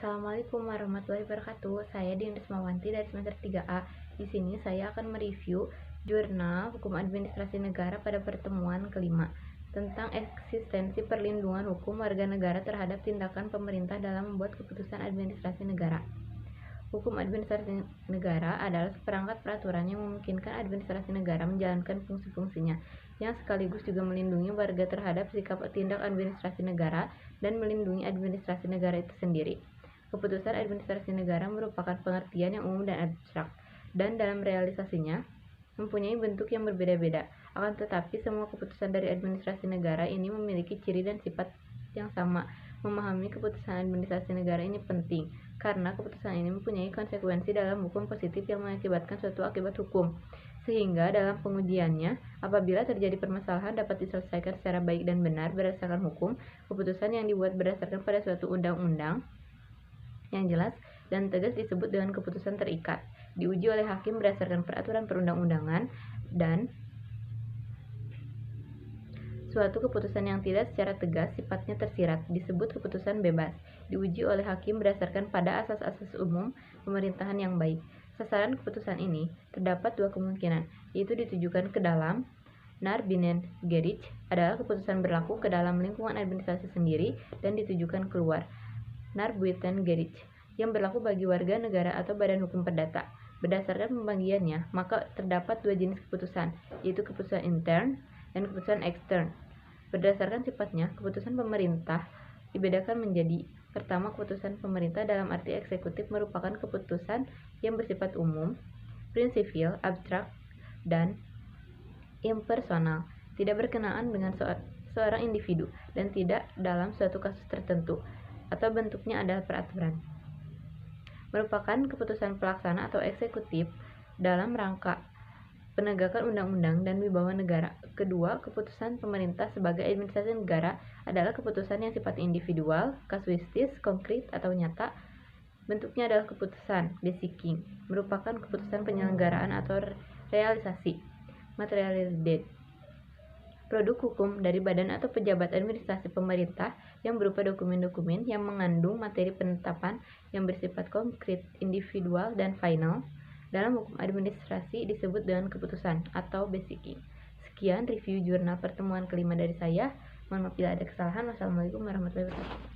Assalamualaikum warahmatullahi wabarakatuh. Saya Dinda Rismawanti dari semester 3A. Di sini saya akan mereview Jurnal Hukum Administrasi Negara pada pertemuan kelima tentang eksistensi perlindungan hukum warga negara terhadap tindakan pemerintah dalam membuat keputusan administrasi negara. Hukum administrasi negara adalah seperangkat peraturan yang memungkinkan administrasi negara menjalankan fungsi-fungsinya, yang sekaligus juga melindungi warga terhadap sikap tindak administrasi negara dan melindungi administrasi negara itu sendiri. Keputusan administrasi negara merupakan pengertian yang umum dan abstrak, dan dalam realisasinya mempunyai bentuk yang berbeda-beda. Akan tetapi, semua keputusan dari administrasi negara ini memiliki ciri dan sifat yang sama. Memahami keputusan administrasi negara ini penting, karena keputusan ini mempunyai konsekuensi dalam hukum positif yang mengakibatkan suatu akibat hukum, sehingga dalam pengujiannya, apabila terjadi permasalahan dapat diselesaikan secara baik dan benar berdasarkan hukum. Keputusan yang dibuat berdasarkan pada suatu undang-undang yang jelas dan tegas disebut dengan keputusan terikat, diuji oleh hakim berdasarkan peraturan perundang-undangan, dan suatu keputusan yang tidak secara tegas sifatnya tersirat disebut keputusan bebas, diuji oleh hakim berdasarkan pada asas-asas umum pemerintahan yang baik. Sasaran keputusan ini terdapat dua kemungkinan, yaitu ditujukan ke dalam. Nar binen gerich adalah keputusan berlaku ke dalam lingkungan administrasi sendiri dan ditujukan keluar. Nar buiten gerich yang berlaku bagi warga negara atau badan hukum perdata. Berdasarkan pembagiannya, maka terdapat dua jenis keputusan, yaitu keputusan intern dan keputusan ekstern. Berdasarkan sifatnya, keputusan pemerintah dibedakan menjadi: pertama, keputusan pemerintah dalam arti eksekutif merupakan keputusan yang bersifat umum, prinsipil, abstrak, dan impersonal, tidak berkenaan dengan seorang individu, dan tidak dalam suatu kasus tertentu, atau bentuknya adalah peraturan. Merupakan keputusan pelaksana atau eksekutif dalam rangka penegakan undang-undang dan wibawa negara. Kedua, keputusan pemerintah sebagai administrasi negara adalah keputusan yang sifatnya individual, kasuistis, konkret, atau nyata. Bentuknya adalah keputusan basicing, merupakan keputusan penyelenggaraan atau realisasi, materialized, produk hukum dari badan atau pejabat administrasi pemerintah yang berupa dokumen-dokumen yang mengandung materi penetapan yang bersifat konkret, individual, dan final. Dalam hukum administrasi disebut dengan keputusan atau basicing. Sekian review jurnal pertemuan kelima dari saya. Mohon maaf bila ada kesalahan. Wassalamualaikum warahmatullahi wabarakatuh.